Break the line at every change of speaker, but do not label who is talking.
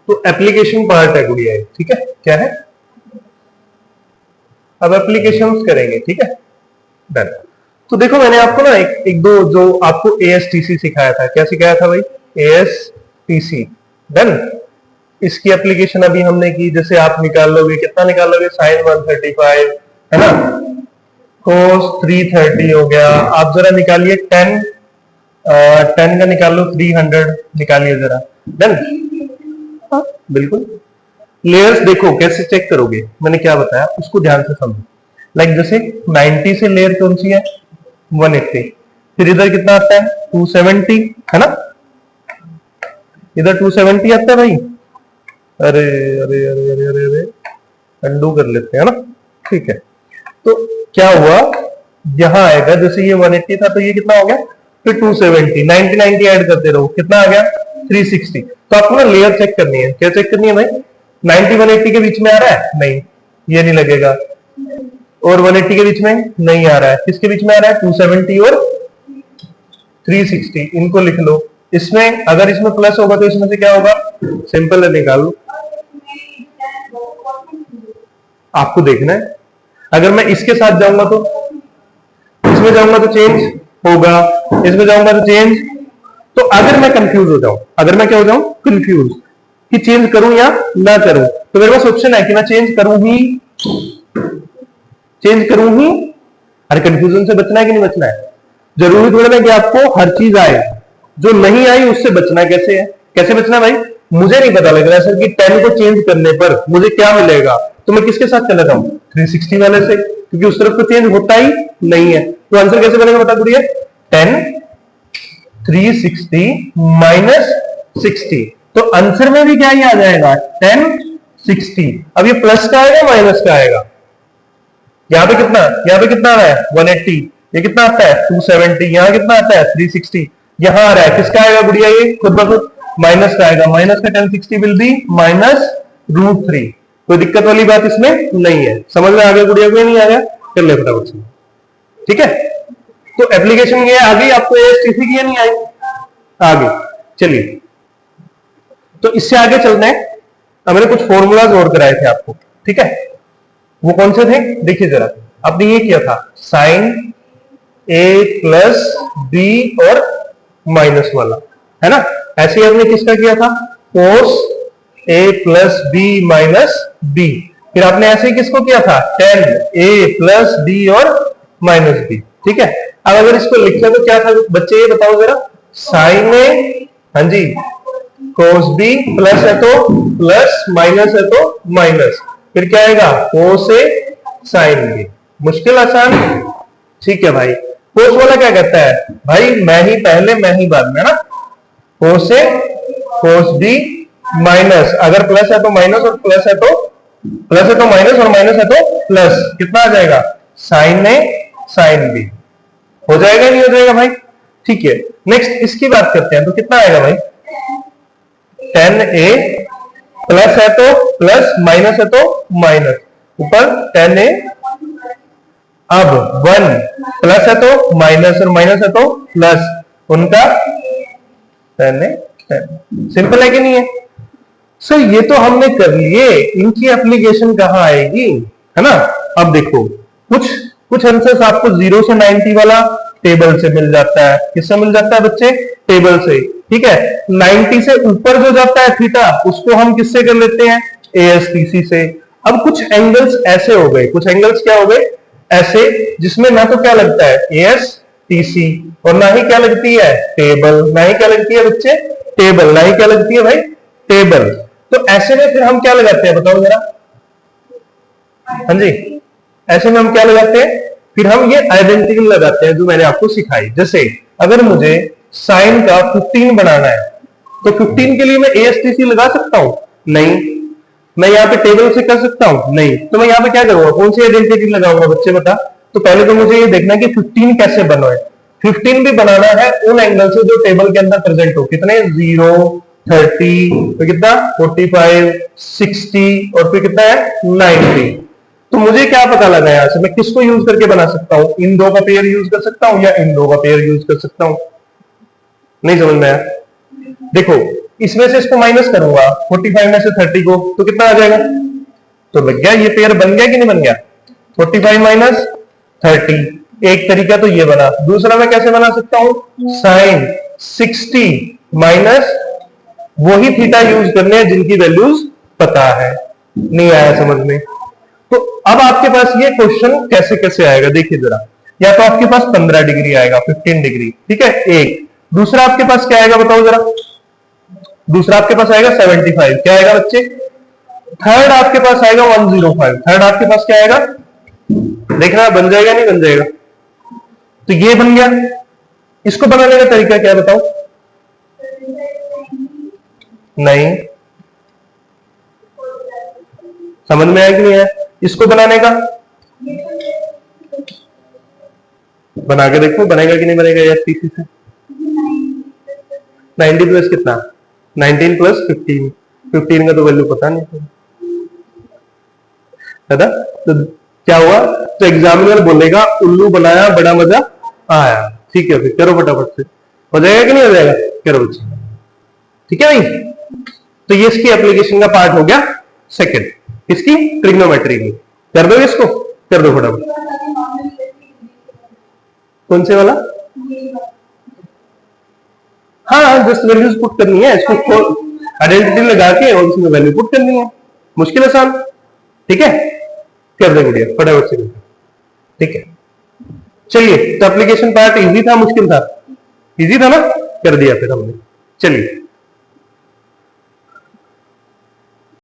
तो application part है गुड़िया, ठीक है, क्या है, अब एप्लीकेशंस करेंगे, ठीक है, डन। तो देखो मैंने आपको ना एक दो जो आपको ASTC सिखाया था, क्या सिखाया था भाई, ASTC, डन। इसकी एप्लीकेशन अभी हमने की, जैसे आप निकाल लोगे, कितना निकाल लोगे, sin 135 है ना, cos 330 हो गया। आप जरा निकालिए 10 का निकाल लो, 300 निकालिए जरा, डन। हाँ बिल्कुल। लेयर्स देखो कैसे चेक करोगे, मैंने क्या बताया उसको ध्यान से समझो। लाइक जैसे 90 से लेयर कौन सी है, 180, फिर इधर कितना आता है 270 है ना, इधर 270 आता है भाई, अरे अरे अरे अरे अरे अरे अंडू कर लेते हैं ना, ठीक है। तो क्या हुआ, यहां आएगा, जैसे ये 180 था तो ये कितना हो गया, फिर 270, 90 90 ऐड करते रहो, कितना आ गया 360। तो आपको ना लेयर चेक करनी है, क्या चेक करनी है भाई, 90 180 के बीच में आ रहा है, नहीं ये नहीं लगेगा, और 180 के बीच में नहीं आ रहा है, किसके बीच में आ रहा है, 270 और 360, इनको लिख लो। इसमें अगर इसमें प्लस होगा तो इसमें से क्या होगा, सिंपल है, निकाल लो, आपको देखना है। अगर मैं इसके साथ जाऊंगा तो, इसमें जाऊंगा तो चेंज होगा, इसमें जाऊंगा तो चेंज, तो अगर मैं कंफ्यूज हो जाऊं, अगर मैं क्या हो जाऊं कंफ्यूज कि चेंज करूं या ना करूं, तो मेरे पास ऑप्शन है कि मैं चेंज करूं ही, चेंज करूं ही। अरे कंफ्यूजन से बचना है कि नहीं बचना है, जरूरी थोड़ा ना कि आपको हर चीज आए, जो नहीं आई उससे बचना कैसे है, कैसे बचना भाई, मुझे नहीं पता लग रहा है सर कि 10 को चेंज करने पर मुझे क्या मिलेगा, तो मैं किसके साथ चला जाऊं, 360 वाले से, क्योंकि उस तरफ तो चेंज होता ही नहीं है। तो आंसर कैसे बनेगा बता गुड़िया, 10 360 माइनस 60, तो आंसर में भी क्या ही आ जाएगा 10 60। अब ये प्लस का आएगा माइनस का आएगा, यहाँ पे कितना, यहाँ पे कितना आ रहा है 180, ये कितना आता है 270, यहाँ कितना आता है 360, यहाँ आ रहा है किसका आएगा गुड़िया, ये खुद ब खुद माइनस का आएगा, माइनस का 1060 विल बी माइनस √3। कोई दिक्कत वाली बात इसमें नहीं है, समझ में आ गया गुड़िया को, नहीं आ गया, कर ले फटाफट से, ठीक है। तो एप्लीकेशन ये आ गई आपको, ASTC की नहीं आई, आ गई, चलिए। तो इससे आगे चलते हैं, मैंने कुछ फॉर्मूलाज और कराए थे आपको, ठीक है, वो कौन से थे देखिए जरा। आपने ये किया था साइन A प्लस B और माइनस वाला, है ना, ऐसे ही हमने किसका किया था, cos A plus B minus B, फिर आपने ऐसे ही किसको किया था, tan A प्लस B और माइनस B, ठीक है। अब अगर इसको लिखना तो क्या था बच्चे, ये बताओ जरा, साइन A, हाँ जी, cos B प्लस है तो प्लस, माइनस है तो माइनस, फिर क्या आएगा cos A sin B, मुश्किल आसान, ठीक है भाई। कोस वाला क्या कहता है भाई, मैं ही पहले मैं ही बाद में, ना, cos A cos B minus, अगर प्लस है तो माइनस और प्लस है तो प्लस है तो माइनस और माइनस है तो प्लस, कितना आ जाएगा sin A sin B, हो जाएगा नहीं हो जाएगा भाई, ठीक है। नेक्स्ट इसकी बात करते हैं, तो कितना आएगा भाई, tan A प्लस है तो प्लस, माइनस है तो माइनस, ऊपर tan A, अब 1 प्लस है तो माइनस और माइनस है तो प्लस, उनका tan A tan, सिंपल है कि नहीं है। सो ये तो हमने कर लिए, इनकी एप्लीकेशन कहां आएगी, है ना। अब देखो कुछ आंसर्स आपको 0 से 90 वाला टेबल से मिल जाता है, किससे मिल जाता है बच्चे, टेबल से, ठीक है। 90 से ऊपर जो जाता है थीटा, उसको हम किससे कर लेते हैं, ASTC से। अब कुछ एंगल्स ऐसे हो गए, कुछ एंगल्स क्या हो गए ऐसे, जिसमें ना तो क्या लगता है ASTC और ना ही क्या लगती है टेबल, ना ही क्या लगती है बच्चे टेबल, ना ही क्या लगती है भाई टेबल। तो ऐसे में फिर हम क्या लगाते हैं बताओ जरा, हाँ जी, ऐसे में हम क्या लगाते हैं, फिर हम ये आइडेंटिकल लगाते हैं जो मैंने आपको सिखाई। जैसे अगर मुझे साइन का 15 बनाना है, तो 15 के लिए मैं ASTC लगा सकता हूं, नहीं। मैं यहाँ पे टेबल से कर सकता हूं, नहीं। तो मैं यहाँ पे क्या करूंगा, कौन सी आइडेंटिटी लगाऊंगा बच्चे बता। तो पहले तो मुझे ये देखना है कि 15 कैसे बना है। 15 भी बनाना है उन एंगल से जो टेबल के अंदर प्रेजेंट हो, कितने 0 30, तो कितना 45 60 और फिर कितना है 90। तो मुझे क्या पता लगा यहाँ से, मैं किसको यूज करके बना सकता हूँ, इन दो का पेयर यूज कर सकता हूँ या इन दो का पेयर यूज कर सकता हूँ, नहीं समझ में आया। देखो इसमें से इसको माइनस करूंगा 45 में से 30 को, तो कितना आ जाएगा? तो लग गया, ये पेयर बन गया कि नहीं बन गया? 45 माइनस 30, एक तरीका तो ये बना। दूसरा मैं कैसे बना सकता हूं? साइन 60 माइनस वही थीटा यूज करने हैं जिनकी वैल्यूज पता है। नहीं आया समझ में? तो अब आपके पास ये क्वेश्चन कैसे कैसे आएगा देखिए जरा। या तो आपके पास 15 डिग्री आएगा, 15 डिग्री, ठीक है, एक। दूसरा आपके पास क्या आएगा बताओ जरा? दूसरा आपके पास आएगा 75, क्या आएगा बच्चे? थर्ड आपके पास आएगा 105, थर्ड आपके पास क्या आएगा? देखना बन जाएगा नहीं बन जाएगा? तो ये बन गया। इसको बनाने का तरीका क्या है बताओ? नहीं समझ में आया कि नहीं है? इसको बनाने का बना के देखो, बनेगा कि नहीं बनेगा यार पीसी से। 90 प्लस कितना? 19 प्लस 15, 15 का तो वैल्यू पता नहीं है ना? तो क्या हुआ? तो एग्जामिनर बोलेगा उल्लू बनाया बड़ा मजा आया। ठीक है, फिर करो फटाफट से, हो जाएगा कि नहीं हो जाएगा? करो बच्चे, ठीक है भाई। तो ये इसकी एप्लीकेशन का पार्ट हो गया सेकंड, इसकी ट्रिग्नोमेट्री की। कर दो इसको, कर दो फटाफट। कौन से वाला? हाँ, जस्ट वैल्यूज पुट करनी है, इसको आइडेंटिटी लगा के और उसमें वैल्यू पुट करनी है। मुश्किल आसान, ठीक है, कर दे गुड़िया फटाफट से, ठीक है। चलिए, तो एप्लीकेशन पार्ट इजी था मुश्किल था? इजी था ना? कर दिया फिर हमने। चलिए